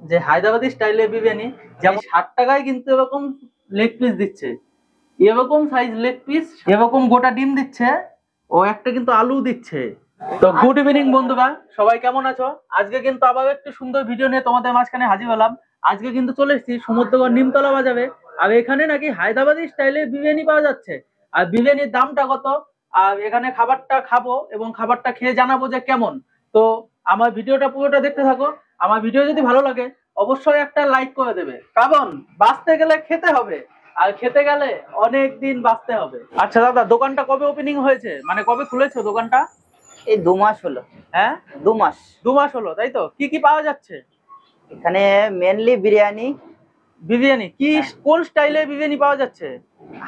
যে হায়দ্রাবাদি স্টাইলের বিরিয়ানি, যেমন 60 টাকায় কিন্তু এরকম লেগ পিস দিচ্ছে, এরকম সাইজ লেগ পিস, এরকম গোটা ডিম দিচ্ছে, ও একটা কিন্তু আলু দিচ্ছে। তো গুড ইভিনিং বন্ধুরা, সবাই কেমন আছো? আজকে কিন্তু আবার একটু সুন্দর ভিডিও নিয়ে তোমাদের মাঝখানে হাজির হলাম। আজকে কিন্তু চলে এসেছি সমুদ্রগড় নিমতলা বাজারে। আর এখানে নাকি হায়দ্রাবাদি স্টাইলে বিরিয়ানি পাওয়া যাচ্ছে। আর বিরিয়ানির দামটা কত, আর এখানে খাবারটা খাবো এবং খাবারটা খেয়ে জানাবো যে কেমন। তো আমার ভিডিওটা পুরোটা দেখতে থাকো। আমার ভিডিও যদি ভালো লাগে অবশ্যই একটা লাইক করে দেবে, কারণ বাঁচতে গেলে খেতে হবে, আর খেতে গেলে অনেক দিন বাঁচতে হবে। আচ্ছা দাদা, দোকানটা কবে ওপেনিং হয়েছে, মানে কবে খুলেছো দোকানটা? এই 2 মাস হলো। হ্যাঁ, 2 মাস। 2 মাস হলো, তাই তো? কি কি পাওয়া যাচ্ছে এখানে মেনলি বিরিয়ানি। বিরিয়ানি কি, কোন স্টাইলের বিরিয়ানি পাওয়া যাচ্ছে?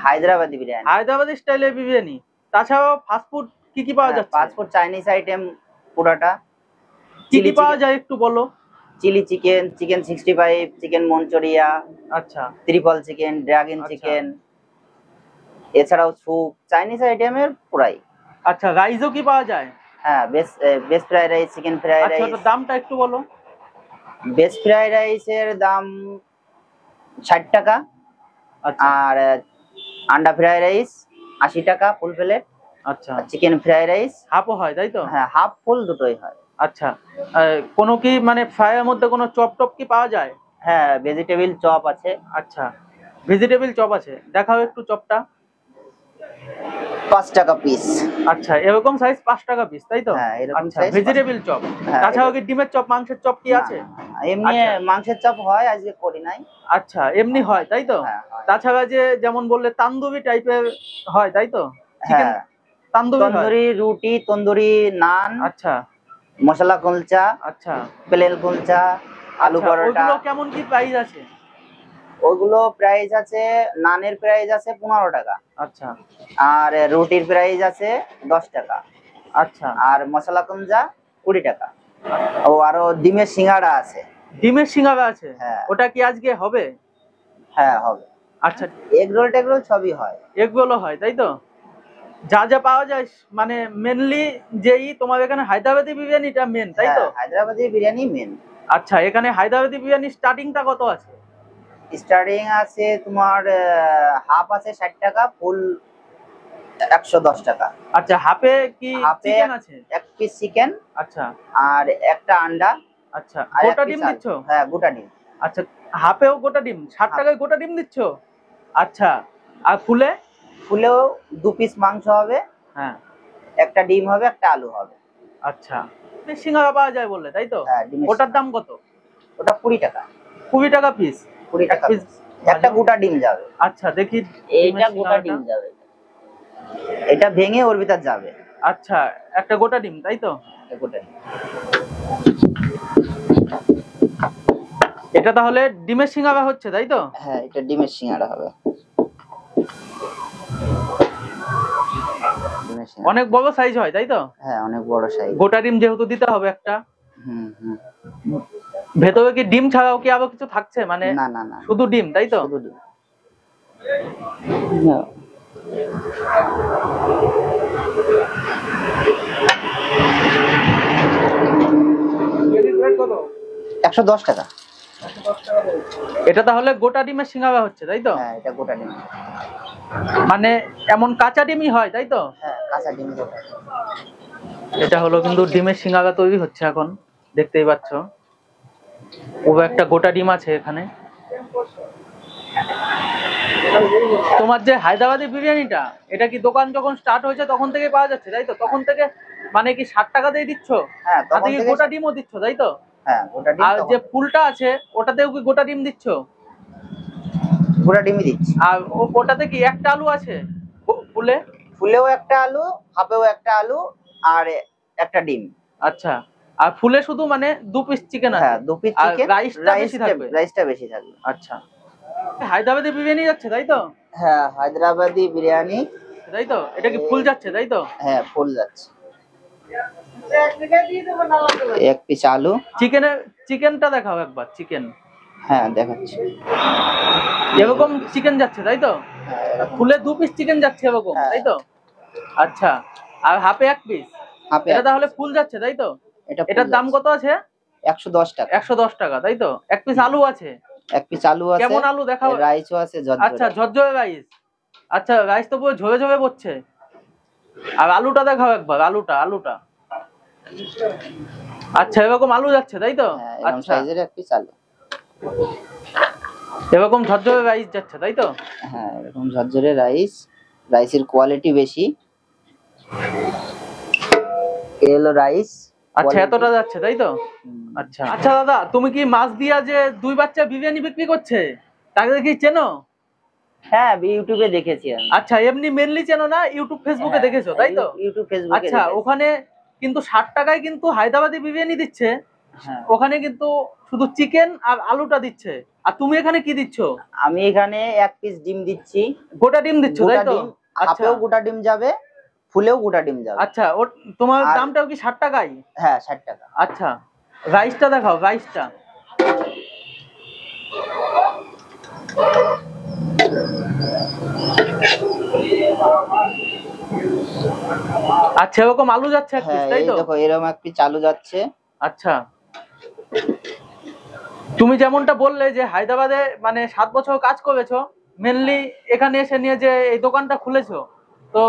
হায়দ্রাবাদি বিরিয়ানি। হায়দ্রাবাদি স্টাইলের বিরিয়ানি। তাছাড়াও ফাস্টফুড কি কি পাওয়া যাচ্ছে? ফাস্ট ফুড, চাইনিজ আইটেম পুরাটা। কি কি পাওয়া যায় একটু বলো। চিলি চিকেন, চিকেন 65, চিকেন মঞ্চুরিয়া, আচ্ছা, ত্রিপল চিকেন, ড্রাগন আচ্ছা। চিকেন, এছাড়াও স্যুপ, চাইনিজ আইটেমের পুরাই। আচ্ছা, রাইসও কি পাওয়া যায়? হ্যাঁ, best fried rice, chicken fried আচ্ছা, রাইস। ওটার দামটা একটু বলো। বেস্ট ফ্রাইড রাইসের দাম 60 টাকা। আচ্ছা, আর আন্ডা ফ্রাইড রাইস 80 টাকা ফুল প্লেট। আচ্ছা। চিকেন ফ্রাইড রাইস হাফও হয়, তাই তো? হ্যাঁ, হাফ ফুল দুটোই হয়। আচ্ছা, কোনো কি মানে ফ্রাইয়ের মধ্যে কোনো চপ টপ কি পাওয়া যায়? হ্যাঁ, ভেজিটেবল চপ আছে। আচ্ছা, ভেজিটেবল চপ আছে, দেখাও একটু চপটা। 5 টাকা পিস। আচ্ছা, এরকম সাইজ 5 টাকা পিস, তাই তো? হ্যাঁ, এরকম আচ্ছা, সাইজ ভেজিটেবল চপ। হ্যাঁ, তাছাড়াও কি ডিমের চপ, মাংসের চপ কি আছে? এমনি আচ্ছা। মাংসের চপ হয়, আজকে করি নাই। আচ্ছা, এমনি হয়, তাই তো? হ্যাঁ, হয়। তাছাড়া যে যেমন বললে তান্দুরি টাইপের হয়, তাই তো? চিকেন হ্যাঁ, তান্দুরি হয়। তন্দুরি রুটি, তন্দুরি নান, আচ্ছা, মশলা কুলচা, আচ্ছা। প্লেন কুলচা, আলু আচ্ছা, পরোটা। ওগুলো কেমন কি প্রাইস আছে? ওগুলো প্রাইস আছে, নানের প্রাইস আছে 15 টাকা। আচ্ছা, আর রুটির প্রাইস আছে 10 টাকা। আচ্ছা। আর মশলা কুলচা 20 টাকা। ও আরো ডিমের সিঙ্গাড়া আছে। ডিমের সিঙ্গারা আছে? হ্যাঁ। ওটা কি আজকে হবে? হ্যাঁ, হবে। আচ্ছা, এগ রোল টেগ রোল সবই হয়। এগুলো হয়, তাই তো? যা যা পাওয়া যায়, মানে মেনলি যেই তোমার এখানে হায়দ্রাবাদি বিরিয়ানিটা মেন, তাই তো? হ্যাঁ, হায়দ্রাবাদি বিরিয়ানি মেন। আচ্ছা, এখানে হায়দ্রাবাদি বিরিয়ানি স্টার্টিংটা কত আছে? স্টার্টিং আছে তোমার হাফ আছে 60 টাকা, ফুল 110 টাকা। আচ্ছা, হাফে কি হাফে চিকেন আছে? এক পিস চিকেন, আচ্ছা, আর একটা আন্ডা, আচ্ছা। আর গোটা এক ডিম পিস দিচ্ছ? হ্যাঁ, গোটা ডিম। আচ্ছা, হাফেও গোটা ডিম? 60 টাকায় গোটা ডিম দিচ্ছ? আচ্ছা, আর ফুলে? ফুলেও 2 পিস মাংস হবে, হ্যাঁ, একটা ডিম হবে, একটা আলু হবে। আচ্ছা। সিঙ্গারা পাওয়া যায় বললে, তাই তো? হ্যাঁ, ডিমের ওটার দাম কত? ওটা 20 টাকা। 20 টাকা পিস? 20 টাকা পিস? একটা গোটা ডিম যাবে। আচ্ছা, দেখি। এইটা গোটা ডিম যাবে, এটা ভেঙে ওর ভিতর যাবে। আচ্ছা, একটা গোটা ডিম, তাই তো? গোটা ডিম। এটা তাহলে ডিমের সিঙ্গারা হচ্ছে, তাই তো? হ্যাঁ, এটা ডিমের সিঙ্গাড়া হবে। অনেক বড় সাইজ হয়, তাই তো? হ্যাঁ, অনেক বড় সাইজ। গোটা ডিম যেহেতু দিতে হবে একটা। হুম হুম। ভেতরে কি ডিম ছাড়াও কি আরো কিছু থাকছে, মানে? না না না, শুধু ডিম, তাই তো? শুধু ডিম। কত? 110 টাকা। এটা তাহলে গোটা ডিমের সিঙ্গারা হচ্ছে, তাই তো? হ্যাঁ, এটা গোটা ডিম। মানে এমন কাঁচা ডিমই হয়, তাই তো? হ্যাঁ, কাঁচা ডিম গোটা। এটা হলো কিন্তু ডিমের সিঙ্গারা তৈরি হচ্ছে এখন, দেখতেই পাচ্ছ। ও একটা গোটা ডিম আছে এখানে। তোমার যে হায়দ্রাবাদি বিরিয়ানিটা, এটা কি দোকান যখন স্টার্ট হয়েছে তখন থেকে পাওয়া যাচ্ছে, তাই তো? তখন থেকে মানে কি 60 টাকা দিয়ে দিচ্ছ? হ্যাঁ, তখন থেকে থেকে গোটা ডিমও দিচ্ছ, তাই তো? হ্যাঁ, গোটা ডিম। আর যে ফুলটা আছে ওটাতেও কি গোটা ডিম দিচ্ছ? গোটা ডিমই দিচ্ছি। আর ওটাতে কি একটা আলু আছে ফুলে? ফুলেও একটা আলু, হাফেও একটা আলু, আর একটা ডিম। আচ্ছা, আর ফুলে শুধু মানে 2 পিস চিকেন আছে? হ্যাঁ, 2 পিস চিকেন, রাইসটা বেশি থাকবে। আচ্ছা, হায়দ্রাবাদি বিরিয়ানি যাচ্ছে, তাই তো? হ্যাঁ, হায়দ্রাবাদি বিরিয়ানি, তাই তো? এটা কি ফুল যাচ্ছে, তাই তো? হ্যাঁ, ফুল যাচ্ছে। এক পিস আলু। চিকেনটা দেখাও একবার, চিকেন। হ্যাঁ, দেখাচ্ছি। এরকম চিকেন যাচ্ছে, তাই তো? হ্যাঁ, ফুলে 2 পিস চিকেন যাচ্ছে এরকম, তাই তো? আচ্ছা, আর হাফে 1 পিস। হাফে এটা তাহলে ফুল যাচ্ছে, তাই তো? এটার দাম কত আছে? 110 টাকা। 110 টাকা, তাই তো? এক পিস আলু আছে, এক পিস আলু আছে, কেমন আলু দেখাও। রাইসও আছে আচ্ছা, ঝরঝরে। ঝরঝরে রাইস। আচ্ছা, রাইস তো পুরো ঝরে ঝরে পড়ছে। আর আলুটা দেখাও একবার, আলুটা। আচ্ছা, এরকম আলু যাচ্ছে, তাই তো? হ্যাঁ, এরকম আচ্ছা, সাইজের এক পিস আলু। এরকম ঝরঝরে রাইস যাচ্ছে, তাই তো? হ্যাঁ, এরকম ঝরঝরে রাইস, রাইসের কোয়ালিটি বেশি। এই হলো রাইস। আচ্ছা, এতটা যাচ্ছে, তাই তো? আচ্ছা আচ্ছা দাদা, তুমি কি মাছ দিয়া যে 2 বাচ্চা বিরিয়ানি বিক্রি করছে, তাকে কি চেনো? হ্যাঁ, ইউটিউবে দেখেছি আমি। আচ্ছা, এমনি মেনলি চেনো না, ইউটিউব ফেসবুকে দেখেছো, তাই তো? ইউটিউব ফেসবুকে আচ্ছা, দেখেছি। ওখানে কিন্তু 60 টাকায় কিন্তু হায়দ্রাবাদি বিরিয়ানি দিচ্ছে। হ্যাঁ, ওখানে কিন্তু শুধু চিকেন আর আলুটা দিচ্ছে। আর তুমি এখানে কি দিচ্ছ? আমি এখানে এক পিস ডিম দিচ্ছি। গোটা ডিম দিচ্ছ, তাই গোটা তো? ডিম, আচ্ছা হাফেও গোটা ডিম যাবে, ফুলেও গোটা ডিম যাবে। আচ্ছা, ও তোমার আর- দামটাও কি 60 টাকাই? হ্যাঁ, 60 টাকা। আচ্ছা, রাইসটা দেখাও, রাইসটা। আচ্ছা, এরকম আলু যাচ্ছে এক পিস, হ্যাঁ, তাই এই তো? দেখো এরকম এক পিস আলু যাচ্ছে। আচ্ছা, তুমি যেমনটা বললে যে হায়দ্রাবাদে মানে 7 বছর কাজ করেছো, মেনলি এখানে এসে নিয়ে যে এই দোকানটা খুলেছো, তো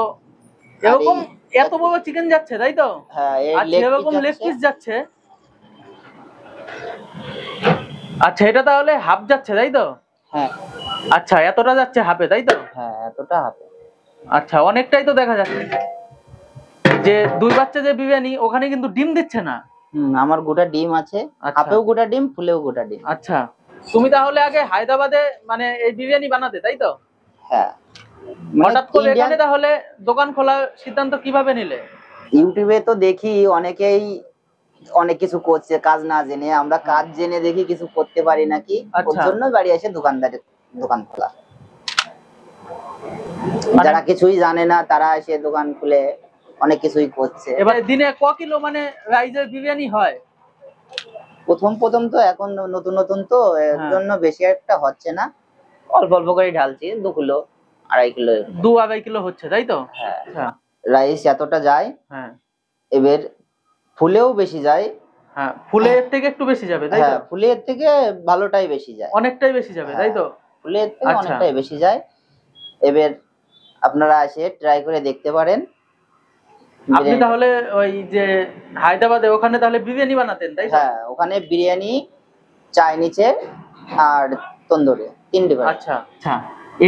এরকম এত বড় চিকেন যাচ্ছে, তাই তো? হ্যাঁ, এর আচ্ছা, লেগ এরকম পিস লেগ যাচ্ছে। পিস যাচ্ছে। আচ্ছা, এটা তাহলে হাফ যাচ্ছে, তাই তো? হ্যাঁ আচ্ছা, এতটা যাচ্ছে হাফে, তাই তো? হ্যাঁ, এতটা হাফে। আচ্ছা, অনেকটাই তো দেখা যাচ্ছে যে 2 বাচ্চা যে বিরিয়ানি, ওখানে কিন্তু ডিম দিচ্ছে না। আমার গোটা ডিম আছে, আচ্ছা। হাফেও গোটা ডিম, ফুলেও গোটা ডিম। আচ্ছা, তুমি তাহলে আগে হায়দ্রাবাদে মানে এই বিরিয়ানি বানাতে, তাই তো? হ্যাঁ, হঠাৎ করে Indian- এখানে তাহলে দোকান খোলার সিদ্ধান্ত কিভাবে নিলে? ইউটিউবে তো দেখি অনেকেই অনেক কিছু করছে কাজ না জেনে, আমরা কাজ জেনে দেখি কিছু করতে পারি নাকি, ওর আচ্ছা। জন্য বাড়ি এসে দোকান খোলা। মানে- যারা কিছুই জানে না তারা এসে দোকান খুলে অনেক কিছুই করছে। এবার দিনে ক কিলো মানে রাইসের বিরিয়ানি হয়? প্রথম তো এখন নতুন তো, এর হ্যাঁ। জন্য বেশি একটা হচ্ছে না, অল্প অল্প করে ঢালছি, 2 কিলো 2.5 কিলো। 2-2.5 কিলো হচ্ছে, তাই তো? হ্যাঁ, আচ্ছা, রাইস এতটা যায়, হ্যাঁ এবার ফুলেও বেশি যায়। হ্যাঁ, ফুলের থেকে একটু বেশি যাবে, তাই তো? হ্যাঁ, ফুলের থেকে ভালোটাই বেশি যায়। অনেকটাই বেশি যাবে, তাই তো? ফুলের থেকে আচ্ছা। অনেকটাই বেশি যায়। এবার আপনারা এসে ট্রাই করে দেখতে পারেন। আপনি তাহলে ওই যে হায়দ্রাবাদে ওখানে তাহলে বিরিয়ানি বানাতেন, তাই তো? হ্যাঁ, ওখানে বিরিয়ানি, চাইনিজের আর তন্দুরি 3টে বানাই। আচ্ছা আচ্ছা,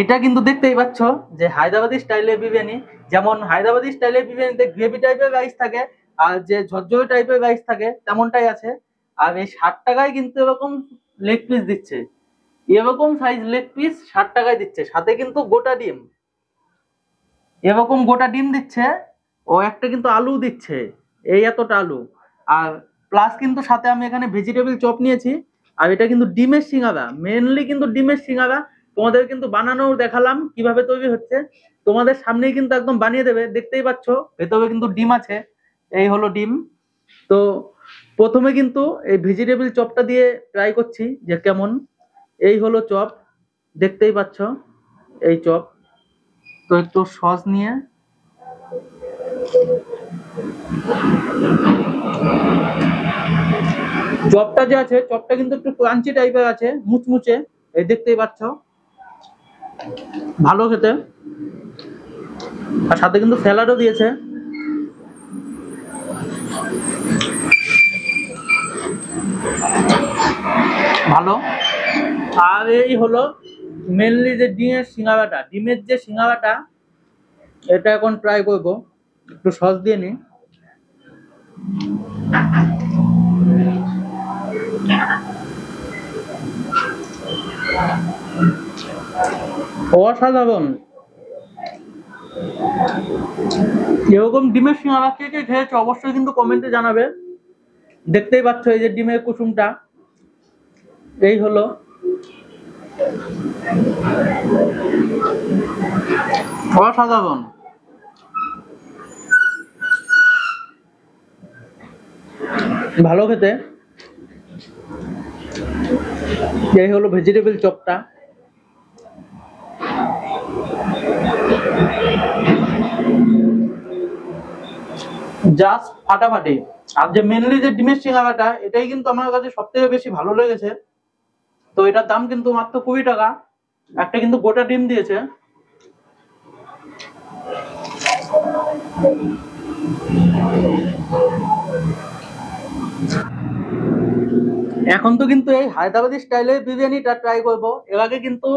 এটা কিন্তু দেখতেই পাচ্ছ যে হায়দ্রাবাদি স্টাইলের বিরিয়ানি, যেমন হায়দ্রাবাদি স্টাইলের বিরিয়ানিতে গ্রেভি টাইপের রাইস থাকে আর যে ঝরঝরে টাইপের রাইস থাকে তেমনটাই আছে। আর এই 60 টাকায় কিন্তু এরকম লেগ পিস দিচ্ছে, এরকম সাইজ লেগ পিস 60 টাকায় দিচ্ছে, সাথে কিন্তু গোটা ডিম, এরকম গোটা ডিম দিচ্ছে। ও একটা কিন্তু আলু দিচ্ছে, এই এতটা আলু। আর প্লাস কিন্তু সাথে আমি এখানে ভেজিটেবল চপ নিয়েছি। আর এটা কিন্তু ডিমের সিঙ্গারা, মেনলি কিন্তু ডিমের সিঙ্গারা। তোমাদের কিন্তু বানানো দেখালাম কিভাবে তৈরি হচ্ছে, তোমাদের সামনেই কিন্তু একদম বানিয়ে দেবে, দেখতেই পাচ্ছ ভেতরে কিন্তু ডিম আছে। এই হলো ডিম। তো প্রথমে কিন্তু এই ভেজিটেবল চপটা দিয়ে ট্রাই করছি যে কেমন। এই হলো চপ, দেখতেই পাচ্ছ এই চপ। তো একটু সস নিয়ে চপটা যে আছে, চপটা কিন্তু একটু ক্রাঞ্চি টাইপের আছে, মুচমুচে, এই দেখতেই পাচ্ছ, ভালো খেতে। আর সাথে কিন্তু স্যালাডও দিয়েছে। ভালো। আর এই হলো মেনলি যে ডিমের সিঙ্গারাটা, ডিমের যে সিঙ্গারাটা, এটা এখন ট্রাই করব। একটু সস দিয়ে নি। অসাধারণ। এরকম ডিমের সিঙ্গারা কে কে খেয়েছো অবশ্যই কিন্তু কমেন্টে জানাবে। দেখতেই পাচ্ছ এই যে ডিমের কুসুমটা, এই হলো। অসাধারণ। ভালো খেতে। এই হলো ভেজিটেবল চপটা। জাস্ট ফাটাফাটি। আর যে মেনলি যে ডিমের সিঙ্গারাটা, এটাই কিন্তু আমার কাছে সব থেকে বেশি ভালো লেগেছে। তো এটার দাম কিন্তু মাত্র 20 টাকা। একটা কিন্তু গোটা ডিম দিয়েছে। এখন তো কিন্তু এই হায়দ্রাবাদি স্টাইলে বিরিয়ানিটা ট্রাই করব। এর আগে কিন্তু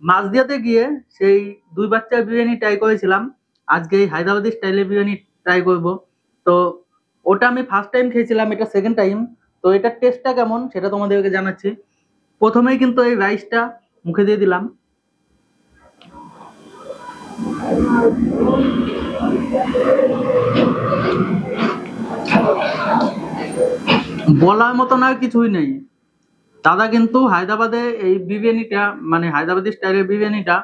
মাঝদিয়াতে গিয়ে সেই দুই বাচ্চার বিরিয়ানি ট্রাই করেছিলাম। আজকে এই হায়দ্রাবাদি স্টাইলে বিরিয়ানি ট্রাই করব। তো ওটা আমি ফার্স্ট টাইম খেয়েছিলাম, এটা সেকেন্ড টাইম। তো এটার টেস্টটা কেমন সেটা তোমাদেরকে জানাচ্ছি। প্রথমেই কিন্তু এই রাইসটা মুখে দিয়ে দিলাম। বলার মতন আর কিছুই নেই। দাদা কিন্তু হায়দ্রাবাদে এই বিরিয়ানিটা, মানে হায়দ্রাবাদি স্টাইলের বিরিয়ানিটা,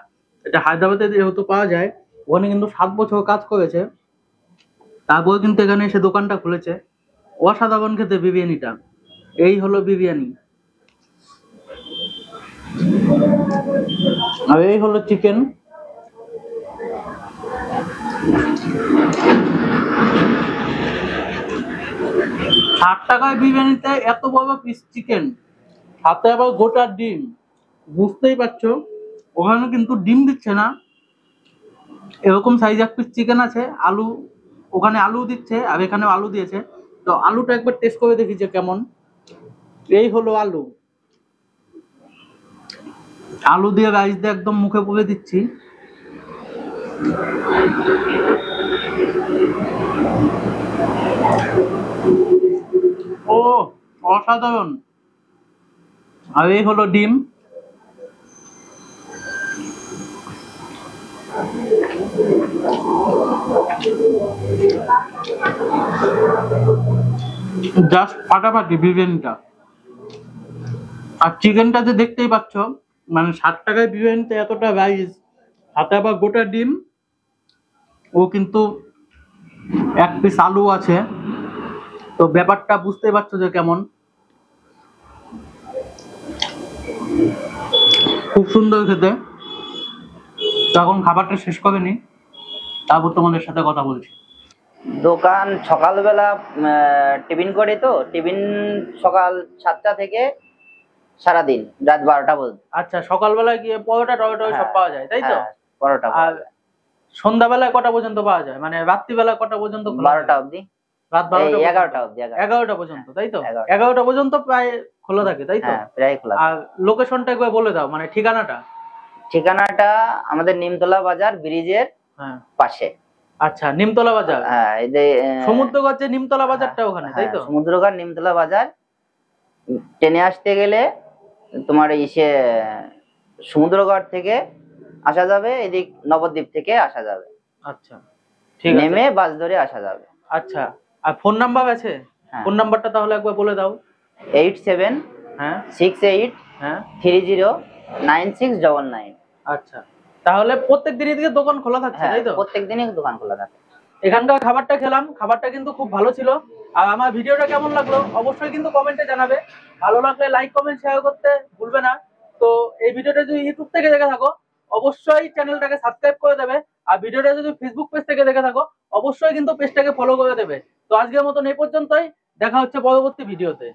এটা হায়দ্রাবাদে যেহেতু পাওয়া যায়, ওখানে কিন্তু 7 বছর কাজ করেছে। তারপর কিন্তু এখানে এসে দোকানটা খুলেছে। অসাধারণ খেতে বিরিয়ানিটা। এই হলো বিরিয়ানি, আর এই হলো চিকেন। ষাট টাকায় বিরিয়ানিতে এত বড় পিস চিকেন, সাথে আবার গোটা ডিম। বুঝতেই পারছো ওখানে কিন্তু ডিম দিচ্ছে না, এরকম সাইজ এক পিস চিকেন আছে। আলু, ওখানে আলু দিচ্ছে আর এখানেও আলু দিয়েছে। তো আলুটা একবার টেস্ট করে দেখি যে কেমন। এই হলো আলু। আলু দিয়ে রাইস দিয়ে একদম মুখে পুরে দিচ্ছি। ও অসাধারণ। আর এই হলো ডিম। জাস্ট ফাটাফাটি বিরিয়ানিটা। আর চিকেনটা যে দেখতেই পাচ্ছ, মানে 60 টাকায় বিরিয়ানিতে এতটা রাইস, সাথে আবার গোটা ডিম, ও কিন্তু এক পিস আলু আছে। তো ব্যাপারটা বুঝতেই পারছো যে কেমন। খুব সুন্দর খেতে। তো এখন খাবারটা শেষ করে নি, তারপর তোমাদের সাথে কথা বলছি। দোকান সকালবেলা টিফিন করে, তো টিফিন সকাল 7টা থেকে সারাদিন রাত 12টা পর্যন্ত। আচ্ছা, সকালবেলায় গিয়ে পরোটা টরোটা সব হ্যাঁ, পাওয়া যায় তাই তো? হ্যাঁ, পরোটা আর সন্ধ্যাবেলায় কটা পর্যন্ত পাওয়া যায়, মানে রাত্রিবেলা কটা পর্যন্ত খোলা থাকে? 12টা অবধি, রাত এই 12টা 11টা অবধি, 11টা পর্যন্ত তাই তো? 11টা। 11টা পর্যন্ত প্রায় খোলা থাকে তাই তো? হ্যাঁ, প্রায় খোলা। আর লোকেশনটা একবার বলে দাও, মানে ঠিকানাটা। ঠিকানাটা আমাদের নিমতলা বাজার ব্রিজের হ্যাঁ, পাশে। আচ্ছা, নিমতলা বাজার। হ্যাঁ, এই যে সমুদ্রগড় যে নিমতলা বাজারটা ওখানে তাই তো? সমুদ্রঘাট নিমতলা বাজার। ট্রেনে আসতে গেলে তোমার ইসে সমুদ্রঘাট থেকে আসা যাবে, এদিক নবদ্বীপ থেকে আসা যাবে। আচ্ছা, ঠিক আছে। নেমে বাস ধরে আসা যাবে। আচ্ছা, আর ফোন নাম্বার আছে? হ্যাঁ। ফোন নাম্বারটা তাহলে একবার বলে দাও। 8768309699। আচ্ছা, তাহলে প্রত্যেক দিনই থেকে দোকান খোলা থাকছে হ্যাঁ, তাই তো? প্রত্যেক দিনই দোকান খোলা থাকে। এখানকার খাবারটা খেলাম, খাবারটা কিন্তু খুব ভালো ছিল। আর আমার ভিডিওটা কেমন লাগলো অবশ্যই কিন্তু কমেন্টে জানাবে। ভালো লাগলে লাইক কমেন্ট শেয়ার করতে ভুলবে না। তো এই ভিডিওটা যদি ইউটিউব থেকে দেখে থাকো অবশ্যই চ্যানেলটাকে সাবস্ক্রাইব করে দেবে। আর ভিডিওটা যদি ফেসবুক পেজ থেকে দেখে থাকো অবশ্যই কিন্তু পেজটাকে ফলো করে দেবে। তো আজকের মতন এই পর্যন্তই, দেখা হচ্ছে পরবর্তী ভিডিওতে।